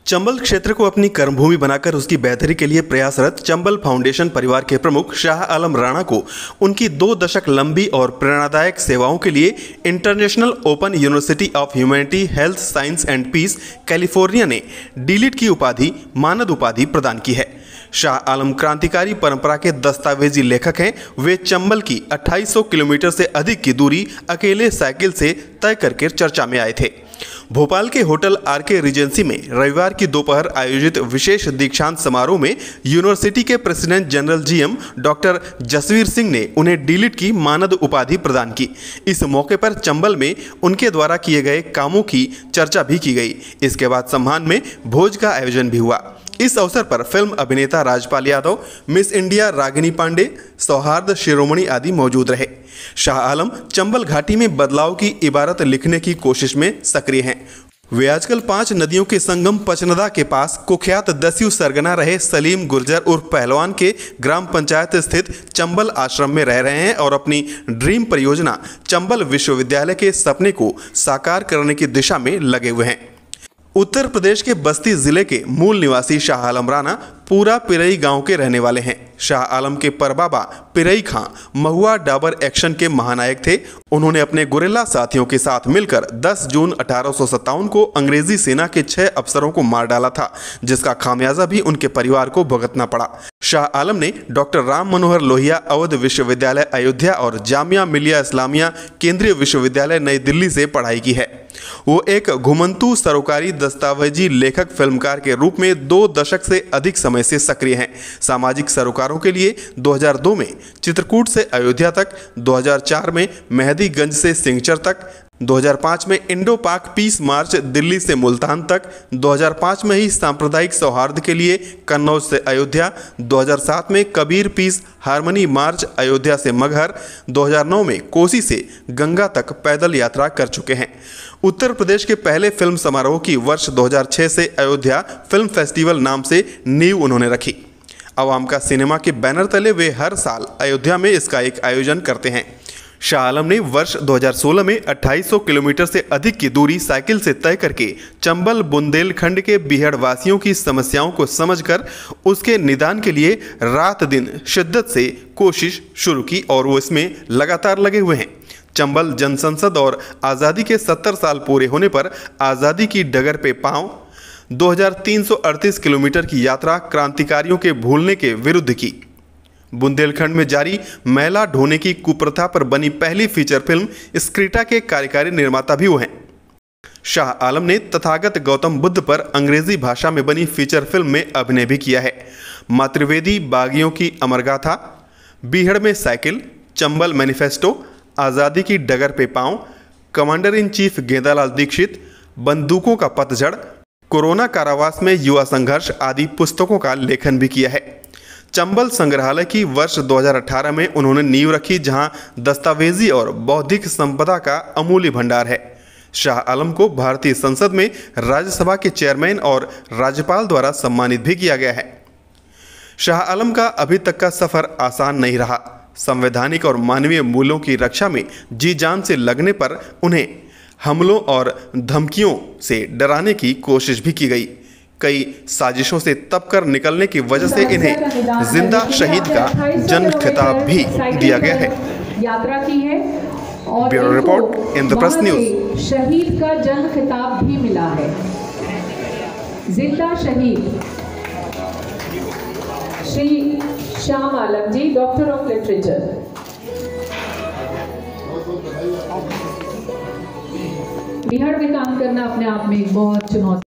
चंबल क्षेत्र को अपनी कर्मभूमि बनाकर उसकी बेहतरी के लिए प्रयासरत चंबल फाउंडेशन परिवार के प्रमुख शाह आलम राणा को उनकी 2 दशक लंबी और प्रेरणादायक सेवाओं के लिए International Open University of Humanity Health Science and Peace California ने डीलिट की उपाधि मानद उपाधि प्रदान की है। शाह आलम क्रांतिकारी परंपरा के दस्तावेजी लेखक हैं। वे चंबल की 2800 किलोमीटर से अधिक की दूरी अकेले साइकिल से तय करके चर्चा में आए थे। भोपाल के होटल आरके रिजेंसी में रविवार की दोपहर आयोजित विशेष दीक्षांत समारोह में यूनिवर्सिटी के president general GM doctor Jasvir Singh ने उन्हें डीलिट की मानद उपाधि प्रदान की। इस मौके पर चंबल में उनके द्वारा किए गए कामों की चर्चा भी की गई। इसके बाद सम्मान में भोज का आयोजन भी हुआ। इस अवसर पर फिल्म अभिनेता राजपाल यादव, मिस इंडिया रागिनी पांडे, सौहार्द शिरोमणि आदि मौजूद रहे। शाह आलम चंबल घाटी में बदलाव की इबारत लिखने की कोशिश में सक्रिय हैं। वे आजकल 5 नदियों के संगम पचनदा के पास कुख्यात दस्यु सरगना रहे सलीम गुर्जर उर्फ पहलवान के ग्राम पंचायत स्थित चंबल आश्रम में रह रहे हैं और अपनी ड्रीम परियोजना चंबल विश्वविद्यालय के सपने को साकार करने की दिशा में लगे हुए हैं। उत्तर प्रदेश के बस्ती जिले के मूल निवासी शाह आलम राणा पूरा पिरई गांव के रहने वाले हैं। शाह आलम के परबाबा पिरई खां महुआ डाबर एक्शन के महानायक थे। उन्होंने अपने गुरिल्ला साथियों के साथ मिलकर 10 जून 1857 को अंग्रेजी सेना के 6 अफसरों को मार डाला था, जिसका खामियाजा भी उनके परिवार को भुगतना पड़ा। शाह आलम ने डॉक्टर राम मनोहर लोहिया अवध विश्वविद्यालय अयोध्या और जामिया मिलिया इस्लामिया केंद्रीय विश्वविद्यालय नई दिल्ली से पढ़ाई की है। वो एक घुमंतू सरोकारी दस्तावेजी लेखक फिल्मकार के रूप में 2 दशक से अधिक समय से सक्रिय हैं। सामाजिक सरोकारों के लिए 2002 में चित्रकूट से अयोध्या तक, 2004 में मेहदीगंज से सिंगचर तक, 2005 में इंडो पाक पीस मार्च दिल्ली से मुल्तान तक, 2005 में ही सांप्रदायिक सौहार्द के लिए कन्नौज से अयोध्या, 2007 में कबीर पीस हारमनी मार्च अयोध्या से मगहर, 2009 में कोसी से गंगा तक पैदल यात्रा कर चुके हैं। उत्तर प्रदेश के पहले फिल्म समारोह की वर्ष 2006 से अयोध्या फिल्म फेस्टिवल नाम से नींव उन्होंने रखी। अवाम का सिनेमा के बैनर तले वे हर साल अयोध्या में इसका एक आयोजन करते हैं। शाह आलम ने वर्ष 2016 में 2800 किलोमीटर से अधिक की दूरी साइकिल से तय करके चंबल बुंदेलखंड के बीहड़ वासियों की समस्याओं को समझकर उसके निदान के लिए रात दिन शिद्दत से कोशिश शुरू की और वो इसमें लगातार लगे हुए हैं। चंबल जनसंसद और आज़ादी के 70 साल पूरे होने पर आज़ादी की डगर पे पांव 2338 किलोमीटर की यात्रा क्रांतिकारियों के भूलने के विरुद्ध की। बुंदेलखंड में जारी मैला ढोने की कुप्रथा पर बनी पहली फीचर फिल्म स्क्रीटा के कार्यकारी निर्माता भी वो हैं। शाह आलम ने तथागत गौतम बुद्ध पर अंग्रेजी भाषा में बनी फीचर फिल्म में अभिनय भी किया है। मातृवेदी बागियों की अमरगाथा, बीहड़ में साइकिल, चंबल मैनिफेस्टो, आज़ादी की डगर पे पांव, commander in chief Gendalal Dikshit, बंदूकों का पतझड़, कोरोना कारावास में युवा संघर्ष आदि पुस्तकों का लेखन भी किया है। चंबल संग्रहालय की वर्ष 2018 में उन्होंने नींव रखी, जहां दस्तावेजी और बौद्धिक संपदा का अमूल्य भंडार है। शाह आलम को भारतीय संसद में राज्यसभा के चेयरमैन और राज्यपाल द्वारा सम्मानित भी किया गया है। शाह आलम का अभी तक का सफर आसान नहीं रहा। संवैधानिक और मानवीय मूल्यों की रक्षा में जी जान से लगने पर उन्हें हमलों और धमकियों से डराने की कोशिश भी की गई। कई साजिशों से तप कर निकलने की वजह से इन्हें जिंदा शहीद का जन्म खिताब भी दिया गया है। यात्रा की है और bureau report in the press news. शहीद का जन्म खिताब भी मिला है। जिंदा शहीद श्री शाह आलम जी, डॉक्टर ऑफ लिटरेचर। बिहार में काम करना अपने आप में एक बहुत चुनौती